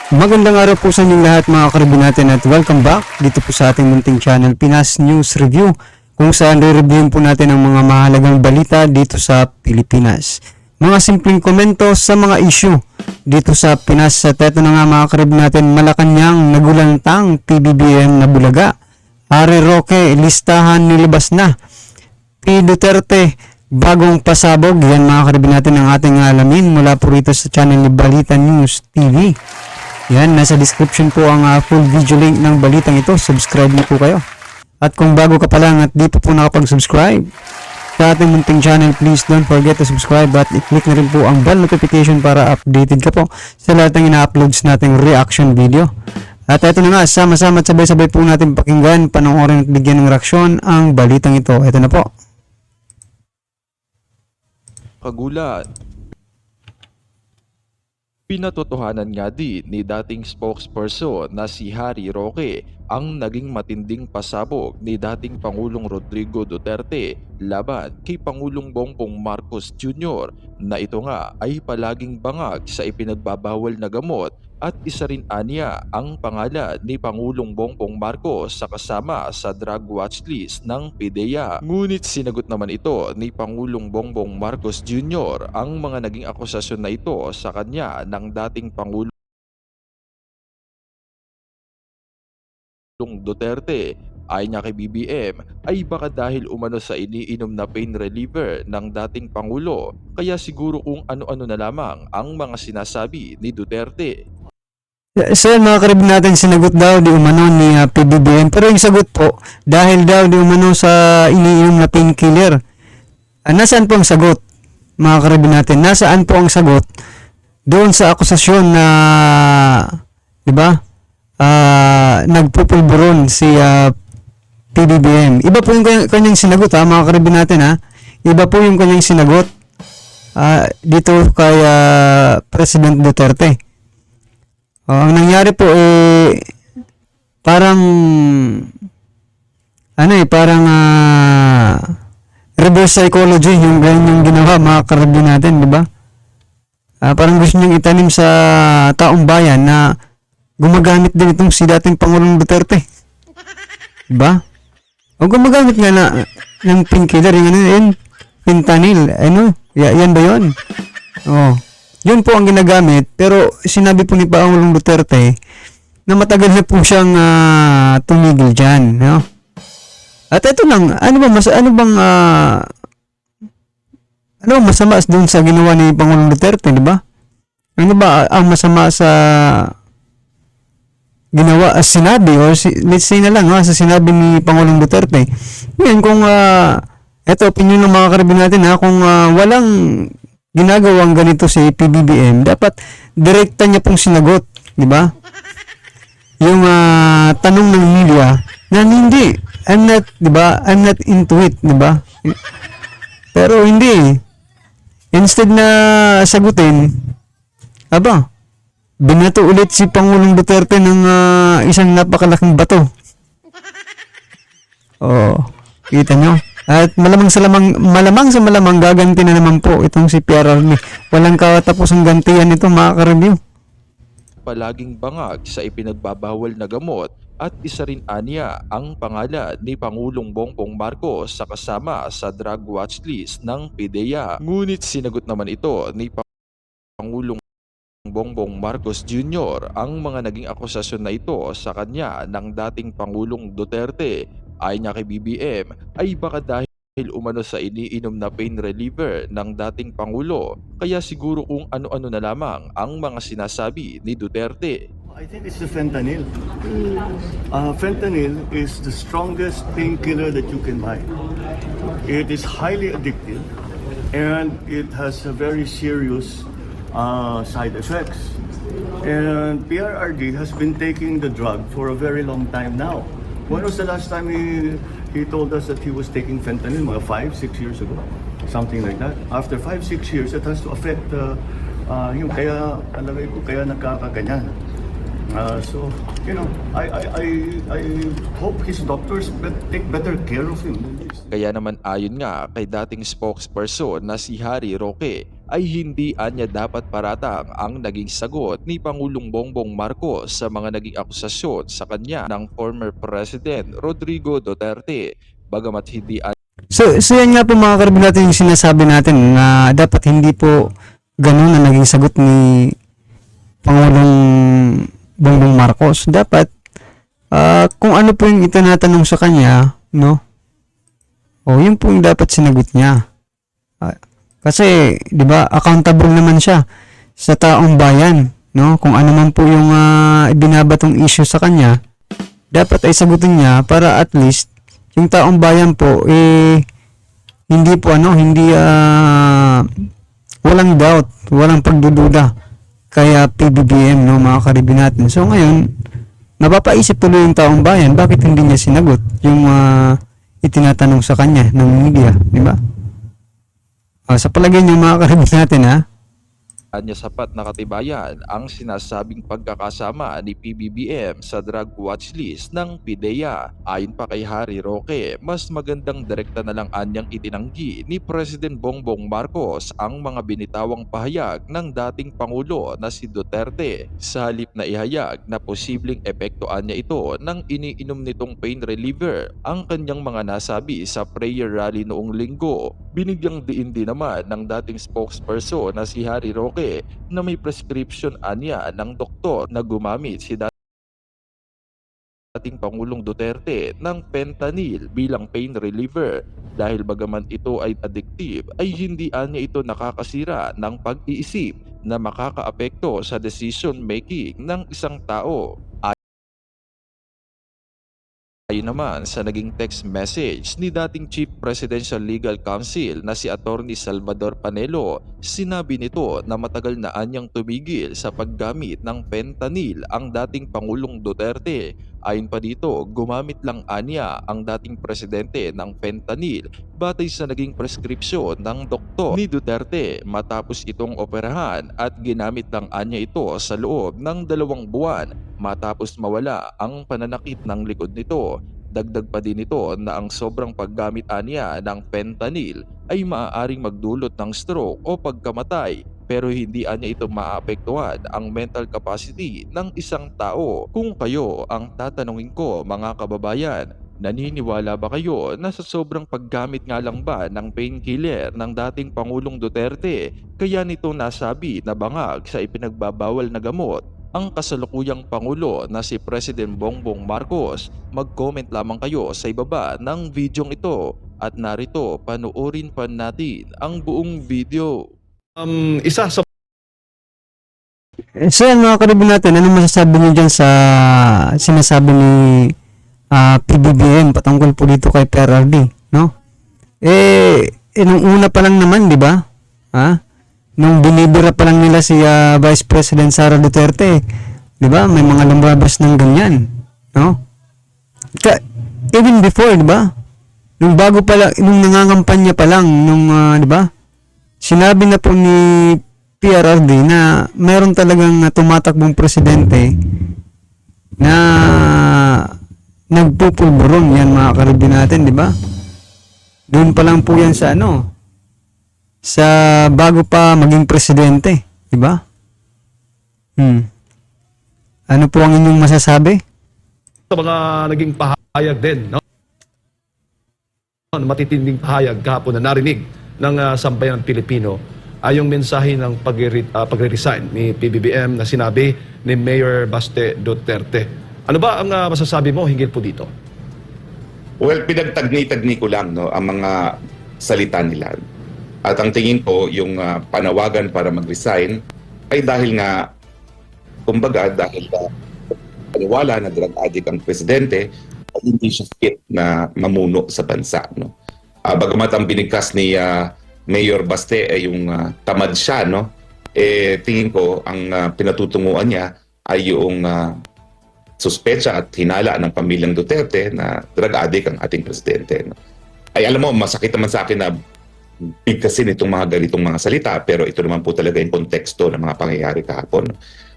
Magandang araw po sa inyong lahat mga karibin natin at welcome back dito po sa ating munting channel Pinas News Review, kung saan re-reviewin po natin ang mga mahalagang balita dito sa Pilipinas. Mga simpleng komento sa mga issue dito sa Pinas. At eto na nga mga karibin natin, Malacanang nagulantang PBBM na bulaga. Harry Roque, listahan nilabas na. P. Duterte, bagong pasabog. Yan mga karibin natin ang ating alamin mula po rito sa channel ni Balita News TV. Yan, nasa description po ang full video link ng balitang ito. Subscribe na po kayo. At kung bago ka pa lang at di pa po nakapag-subscribe sa ating munting channel, please don't forget to subscribe at i-click na rin po ang bell notification para updated ka po sa lahat ng ina-uploads nating reaction video. At ito na nga, sama-sama at sabay-sabay po natin pakinggan, panoorin at bigyan ng reaksyon ang balitang ito. Ito na po. Kagulat. Pinatotohanan nga din ni dating spokesperson na si Harry Roque ang naging matinding pasabog ni dating Pangulong Rodrigo Duterte laban kay Pangulong Bongbong Marcos Jr. na ito nga ay palaging bangag sa ipinagbabawal na gamot at isa rin anya ang pangalan ni Pangulong Bongbong Marcos sa kasama sa drug watch list ng PDEA. Ngunit sinagot naman ito ni Pangulong Bongbong Marcos Jr. ang mga naging akusasyon na ito sa kanya ng dating Pangulong Duterte. Ayon niya kay BBM ay baka dahil umano sa iniinom na pain reliever ng dating Pangulo, kaya siguro kung ano-ano na lamang ang mga sinasabi ni Duterte. So mga karibin natin, sinagot daw di umano ni PBBM, pero yung sagot po dahil daw di umano sa iniinom na painkiller. Nasaan po ang sagot mga karibin natin? Nasaan po ang sagot doon sa akusasyon na, di ba, nagpupulburon si PBBM? Iba po yung kanyang sinagot mga karibin natin Iba po yung kanyang sinagot dito kay President Duterte. Ang nangyari po parang reverse psychology yung ganyang ginawa mga karabin natin, di ba? Parang gusto niyang itanim sa taong bayan na gumagamit din itong si dating Pangulong Duterte. Di ba? O gumagamit nga ng painkiller, yung fentanyl, yan ba yun? Yun po ang ginagamit, pero sinabi po ni Pangulong Duterte na matagal na po siyang tumigil dyan, no? At ito lang, ano bang masama doon sa ginawa ni Pangulong Duterte, di ba? Ano ba ang masama sa ginawa, sinabi, or let's say na lang sa sinabi ni Pangulong Duterte? Yan, kung ito, opinion ng mga karibin natin kung walang ginagawang ganito si PBBM, dapat direkta niya pong sinagot, di ba? Yung tanong ng media na hindi, I'm not into it, di ba? Pero hindi. Instead na sagutin, binato ulit si Pangulong Duterte ng isang napakalaking bato. Kita nyo? At malamang sa malamang gaganti na naman po itong si PRRD. Walang katapusang gantihan ito mga ka-review. Palaging bangag sa ipinagbabawal na gamot at isa rin anya ang pangalan ni Pangulong Bongbong Marcos sa kasama sa drug watch list ng PDEA. Ngunit sinagot naman ito ni Pangulong Bongbong Marcos Jr. ang mga naging akusasyon na ito sa kanya ng dating Pangulong Duterte. Ayon niya kay BBM ay baka dahil umano sa iniinom na pain reliever ng dating Pangulo, kaya siguro kung ano-ano na lamang ang mga sinasabi ni Duterte. I think it's the fentanyl. Fentanyl is the strongest painkiller that you can buy. It is highly addictive and it has a very serious side effects. And PRRD has been taking the drug for a very long time now. When was the last time he told us that he was taking fentanyl? Mga 5-6 years ago, something like that. After 5-6 years, it has to affect yung kaya alagay ko kaya nagkakaganyan. So I hope his doctors take better care of him. Kaya naman ayon nga kay dating spokesperson na si Harry Roque, ay hindi anya dapat paratang ang naging sagot ni Pangulong Bongbong Marcos sa mga naging akusasyon sa kanya ng former President Rodrigo Duterte. Bagamat hindi So yan nga po mga karibin natin yung sinasabi natin na dapat hindi po ganun na naging sagot ni Pangulong Bongbong Marcos. Dapat kung ano po yung itinatanong sa kanya, no? O yun po yung dapat sinagot niya. Kasi 'di ba, accountable naman siya sa taong bayan, no? Kung ano man po yung ibinabatong issue sa kanya, dapat ay sagutin niya para at least yung taong bayan po hindi po walang doubt, walang pagdududa kaya PBBM, no, mga karibin natin. So ngayon, napapaisip tuloy yung taong bayan, bakit hindi niya sinagot yung itinatanong sa kanya ng media, di ba? Sa palagay niyo mga karibin natin, anya sapat na katibayan ang sinasabing pagkakasama ni PBBM sa drug watch list ng PIDEA. Ayon pa kay Harry Roque, mas magandang direkta na lang anyang itinanggi ni President Bongbong Marcos ang mga binitawang pahayag ng dating Pangulo na si Duterte sa halip na ihayag na posibleng epektoan niya ito ng iniinom nitong pain reliever ang kanyang mga nasabi sa prayer rally noong linggo. Binigyang diin din naman ng dating spokesperson na si Harry Roque na may prescription anya ng doktor na gumamit si dating Pangulong Duterte ng fentanyl bilang pain reliever dahil bagaman ito ay addictive ay hindi anya ito nakakasira ng pag-iisip na makakaapekto sa decision making ng isang tao. Ayon naman sa naging text message ni dating Chief Presidential Legal Counsel na si Attorney Salvador Panelo, sinabi nito na matagal na anyang tumigil sa paggamit ng fentanyl ang dating Pangulong Duterte. Ayon pa dito, gumamit lang anya ang dating presidente ng fentanyl batay sa naging preskripsyon ng doktor ni Duterte matapos itong operahan at ginamit lang anya ito sa loob ng 2 buwan matapos mawala ang pananakit ng likod nito. Dagdag pa din ito na ang sobrang paggamit anya ng fentanyl ay maaaring magdulot ng stroke o pagkamatay pero hindi anya ito maapektuhan ang mental capacity ng isang tao. Kung kayo ang tatanungin ko mga kababayan, naniniwala ba kayo na sa sobrang paggamit nga lang ba ng painkiller ng dating Pangulong Duterte kaya nito nasabi na bangag sa ipinagbabawal na gamot ang kasalukuyang Pangulo na si President Bongbong Marcos? Mag-comment lamang kayo sa ibaba ng videong ito at narito panoorin pa natin ang buong video. Isa sa So yan mga karibin natin, ano masasabi niyo dyan sa sinasabi ni PBBM patungkol po dito kay PRRD, no? Nung una pa lang naman, di ba? Nung binibira pa lang nila si Vice President Sara Duterte, di ba? May mga lumabas ng ganyan, no? Even before, di ba? Nung bago pa lang, nung nangangampanya pa lang, nung, di ba? Sinabi na po ni PRRD na meron talagang tumatakbong presidente na nagpupulburon. Yan mga karibin natin, di ba? Doon pa lang po yan sa sa bago pa maging presidente, di ba? Ano po ang inyong masasabi? mga naging pahayag din, no? Matitinding pahayag kahapon na narinig ng sambayan ng Pilipino ay yung mensahe ng pagre-resign ni PBBM na sinabi ni Mayor Baste Duterte. Ano ba ang masasabi mo hinggil po dito? Well, pinagtagni-tagni ko lang ang mga salita nila. At ang tingin ko, yung panawagan para mag-resign ay dahil nga, kumbaga, dahil paniwala na drug addict ang presidente, ay hindi siya fit na mamuno sa bansa. Bagamat ang binigkas ni Mayor Baste ay yung tamad siya, tingin ko ang pinatutunguan niya ay yung suspecha at hinala ng pamilyang Duterte na drug addict ang ating presidente. Ay alam mo, masakit naman sa akin na bigkasin itong mga ganitong mga salita, pero ito naman po talaga yung konteksto ng mga pangyayari kahapon.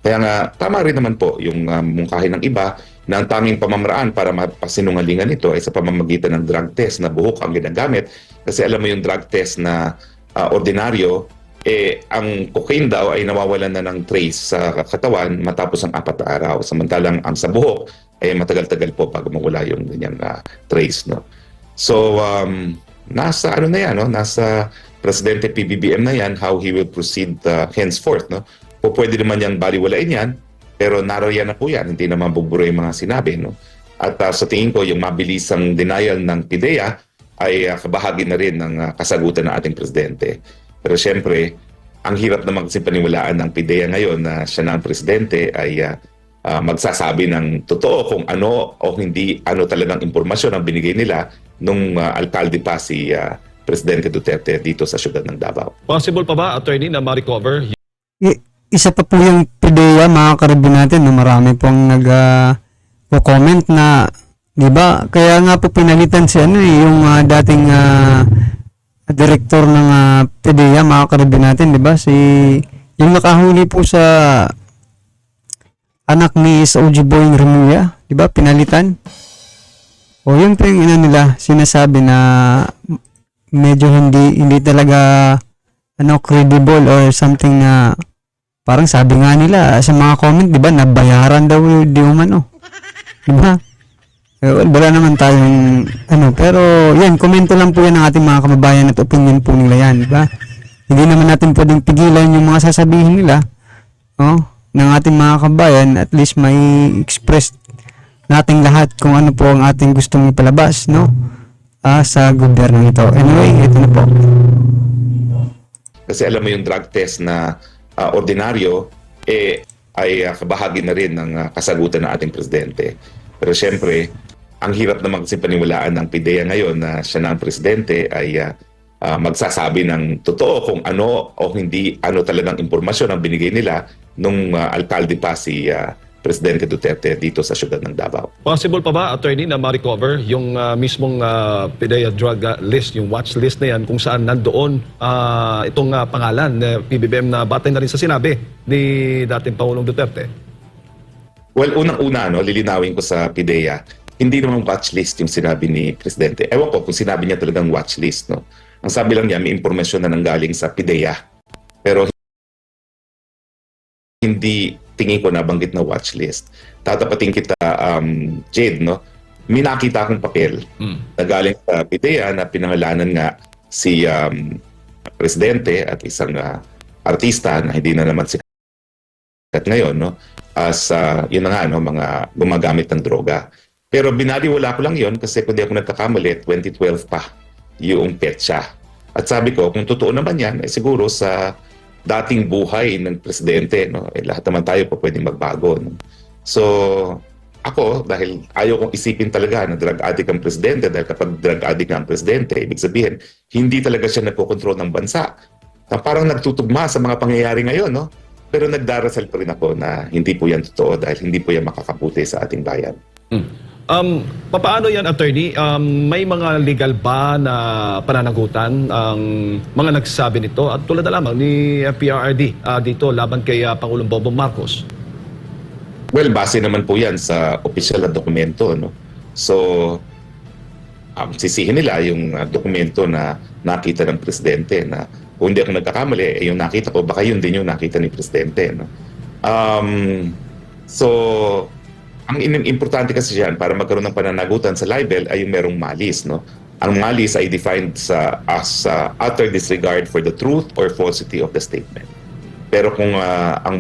Kaya nga, tama rin naman po yung mungkahin ng iba na ang tanging pamamaraan para mapasinungalingan ito ay sa pamamagitan ng drug test na buhok ang ginagamit. Kasi alam mo yung drug test na ordinaryo ang cocaine daw ay nawawalan na ng trace sa katawan matapos ang 4 na araw. Samantalang ang sa buhok ay matagal-tagal po bago mawala yung ganyang trace. No? So, nasa ano na yan, no? Nasa Presidente PBBM na yan, how he will proceed henceforth. No? O pwede naman yan baliwalain yan, pero naroyan na po yan, hindi naman buburo yung mga sinabi. No? At sa tingin ko, yung mabilisang denial ng PIDEA ay kabahagi na rin ng kasagutan ng ating Presidente. Pero siyempre, ang hirap na magsipaniwalaan ng PIDEA ngayon na siya na ang Presidente ay magsasabi ng totoo kung ano o hindi ano talagang impormasyon ang binigay nila nung alkalde pa si Presidente Duterte dito sa siyudad ng Davao. Possible pa ba, attorney, na ma-recover? Isa pa po yung PIDEA, mga karibin natin, na marami pong nag-comment na, di ba, kaya nga po pinalitan si yung dating director ng PIDEA, mga karibin natin, di ba, yung nakahuli po sa anak ni SOG Boying Remulla, di ba, pinalitan. O yun po yung nila, sinasabi na medyo hindi talaga credible or something na parang sabi nga nila sa mga comment, di ba, nabayaran daw di umano. Di ba? Wala naman tayong pero yan, komento lang po yan ng ating mga kababayan at opinion po nila yan, di ba? Hindi naman natin pwedeng pigilan yung mga sasabihin nila, ng ating mga kababayan. At least may express nating lahat kung ano po ang ating gustong ipalabas, sa gobyerno ito. Anyway, ito na po. Kasi alam mo yung drug test na ordinaryo, ay kabahagi na rin ng kasagutan ng ating Presidente. Pero siyempre, ang hirap na magsipaniwalaan ng PIDEA ngayon na siya na ang Presidente ay magsasabi ng totoo kung ano o hindi ano talagang impormasyon ang binigay nila nung alkalde pa si Presidente Duterte dito sa siyudad ng Davao. Possible pa ba, attorney, na ma-recover yung mismong PIDEA drug list, yung watch list na yan, kung saan nandoon itong pangalan na PBBM na batay na rin sa sinabi ni dating Pangulong Duterte? Well, unang-una, lilinawin ko sa PIDEA, hindi naman watch list yung sinabi ni Presidente. Ewan ko kung sinabi niya talagang watch list. No? Ang sabi lang niya, may impormasyon na nanggaling sa PIDEA. Pero hindi tingin ko nabanggit na watch list. Tatapatin kita, Jade, may nakita akong papel na galing sa PIDEA na pinangalanan nga si Presidente at isang artista na hindi na naman sikat ngayon, as yun na nga, mga gumagamit ng droga. Pero binaliwala ko lang yon kasi kung di ako nagkakamali, 2012 pa yung petsa. At sabi ko, kung totoo naman yan, siguro sa dating buhay ng Presidente, lahat naman tayo po pwedeng magbago. So, ako, dahil ayaw kong isipin talaga na drug addict ang Presidente, dahil kapag drug addict ang Presidente, ibig sabihin, hindi talaga siya nagkokontrol ng bansa. Na parang nagtutugma sa mga pangyayari ngayon, Pero nagdarasal pa rin ako na hindi po yan totoo dahil hindi po yan makakabuti sa ating bayan. Paano yan, attorney? May mga legal ba na pananagutan ang mga nagsasabi nito? At tulad na lamang ni PRRD dito laban kay Pangulong Bongbong Marcos. Well, base naman po yan sa opisyal na dokumento. So, sisihin nila yung dokumento na nakita ng Presidente na kung hindi ako nagkakamali, yung nakita ko, baka yun din yung nakita ni Presidente. So, ang importante kasi yan, para magkaroon ng pananagutan sa libel, ay yung merong malis. Ang malis ay defined as utter disregard for the truth or falsity of the statement. Pero kung ang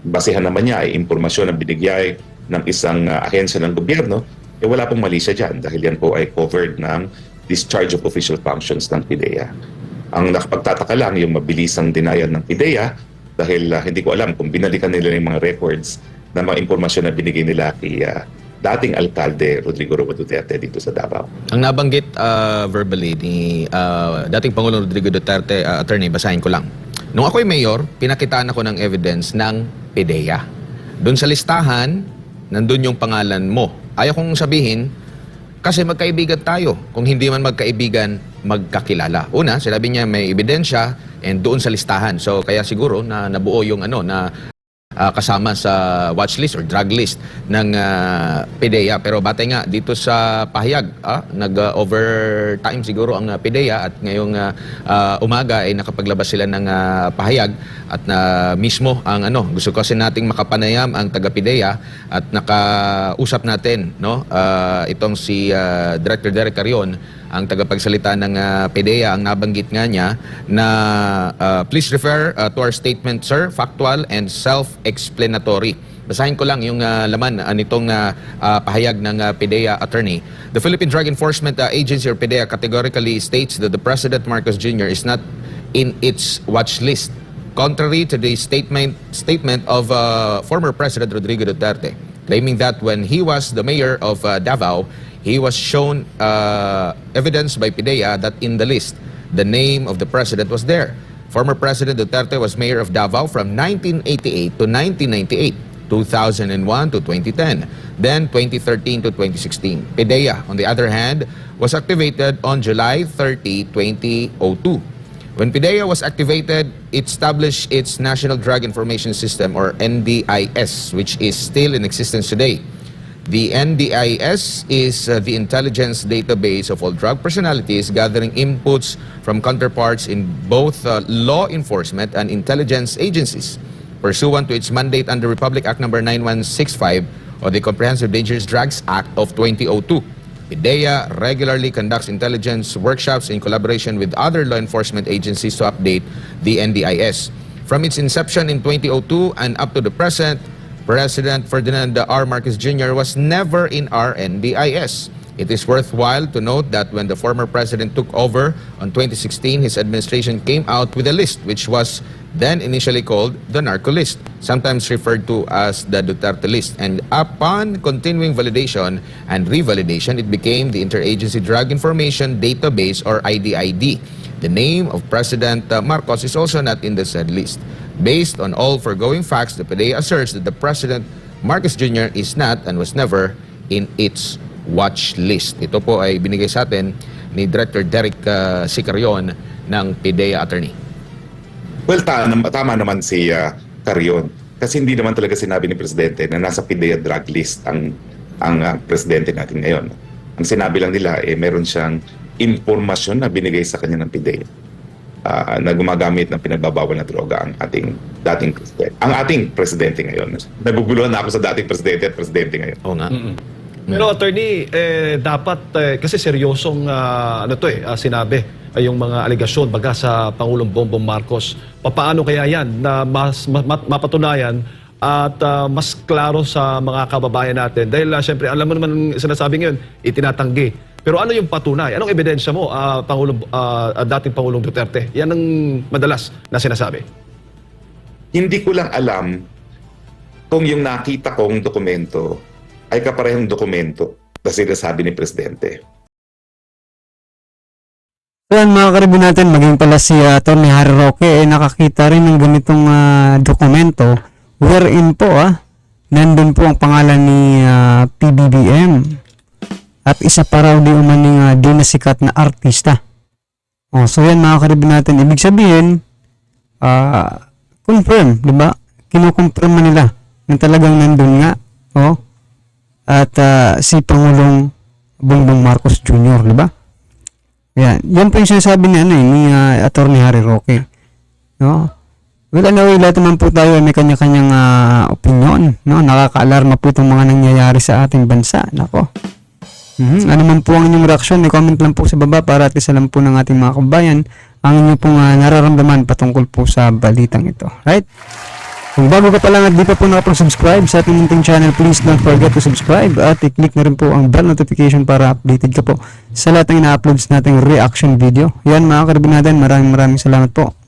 basehan naman niya ay impormasyon na binigay ng isang ahensya ng gobyerno, wala pong mali siya dyan dahil yan po ay covered ng discharge of official functions ng PIDEA. Ang nakapagtataka lang yung mabilisang denial ng PIDEA dahil hindi ko alam kung binalikan nila yung mga records na mga impormasyon na binigay nila kay dating alkalde Rodrigo Roa Duterte dito sa Davao. Ang nabanggit verbally ni dating Pangulong Rodrigo Duterte, attorney, basahin ko lang. Nung ako'y mayor, pinakitaan ako ng evidence ng PIDEA. Doon sa listahan, nandun yung pangalan mo. Ayaw kong sabihin, kasi magkaibigan tayo. Kung hindi man magkaibigan, magkakilala. Una, sinabi niya may ebidensya and doon sa listahan. So kaya siguro na nabuo yung na kasama sa watch list or drug list ng PDEA. Pero batay nga dito sa pahayag, nag-overtime siguro ang PDEA at ngayong umaga ay nakapaglabas sila ng pahayag at mismo ang gusto kasi nating makapanayam ang taga-PDEA at nakausap natin itong si Director Derek Carion, ang tagapagsalita ng PDEA. Ang nabanggit nga niya na please refer to our statement, sir, factual and self-explanatory. Basahin ko lang yung laman nitong pahayag ng PDEA attorney. The Philippine Drug Enforcement Agency or PDEA categorically states that the President Marcos Jr. is not in its watch list, contrary to the statement of former President Rodrigo Duterte, claiming that when he was the mayor of Davao, he was shown evidence by PDEA that in the list, the name of the president was there. Former President Duterte was mayor of Davao from 1988 to 1998, 2001 to 2010, then 2013 to 2016. PDEA, on the other hand, was activated on July 30, 2002. When PDEA was activated, it established its National Drug Information System or NDIS, which is still in existence today. The NDIS is the intelligence database of all drug personalities, gathering inputs from counterparts in both law enforcement and intelligence agencies, pursuant to its mandate under Republic Act No. 9165 or the Comprehensive Dangerous Drugs Act of 2002. PDEA regularly conducts intelligence workshops in collaboration with other law enforcement agencies to update the NDIS. From its inception in 2002 and up to the present, President Ferdinand R. Marcos Jr. was never in our NDIS. It is worthwhile to note that when the former president took over on 2016, his administration came out with a list which was then initially called the narco list, sometimes referred to as the Duterte list. And upon continuing validation and revalidation, it became the Interagency Drug Information Database or IDID. The name of President Marcos is also not in the said list. Based on all foregoing facts, the PDEA asserts that the President Marcos Jr. is not and was never in its watch list. Ito po ay binigay sa atin ni Director Derek Carion ng PDEA attorney. Well, tama naman si Carion. Kasi hindi naman talaga sinabi ni Presidente na nasa PDEA drug list ang Presidente natin ngayon. Ang sinabi lang nila, meron siyang impormasyon na binigay sa kanya ng PDEA. Na gumagamit ng pinagbabawal na droga ang ating dating presidente. Ang ating presidente ngayon. Naguguluhan na ako sa dating presidente at presidente ngayon. Oo nga. Pero attorney, dapat kasi seryosong sinabi yung mga alegasyon baga sa Pangulong Bongbong Marcos. Paano kaya yan na mas mapatunayan at mas klaro sa mga kababayan natin? Dahil siyempre, alam mo naman sinasabi ngayon, itinatanggi. Pero ano yung patunay? Anong ebidensya mo, dating Pangulong Duterte? Yan ang madalas na sinasabi. Hindi ko lang alam kung yung nakita kong dokumento ay kaparehong dokumento na sinasabi ni Presidente. So yan mga karibin natin, maging pala si Atty. Harry Roque nakakita rin ng ganitong dokumento wherein po nandun po ang pangalan ni PBBM. At isa pa raw di umaning di na sikat na artista. So yan mga karibin natin. Ibig sabihin, confirm, di ba? Kinukonfirm nila na talagang nandun nga. At si Pangulong Bongbong Marcos Jr., di ba? Yan po yung sinasabi ni Atty. Harry Roque. No? Well, anyway, lahat naman po tayo may kanya-kanyang opinion. No? Nakaka-alarma po itong mga nangyayari sa ating bansa. Nako. Ano man po ang inyong reaksyon, i-comment lang po sa baba para at isa lang po ng ating mga kabayan ang inyong pong nararamdaman patungkol po sa balitang ito. Right? Kung bago ka pa lang at di pa po nakapag-subscribe sa ating munting channel, please don't forget to subscribe at i-click na rin po ang bell notification para updated ka po sa lahat ng ina-uploads nating reaction video. Yan mga karibin natin, maraming salamat po.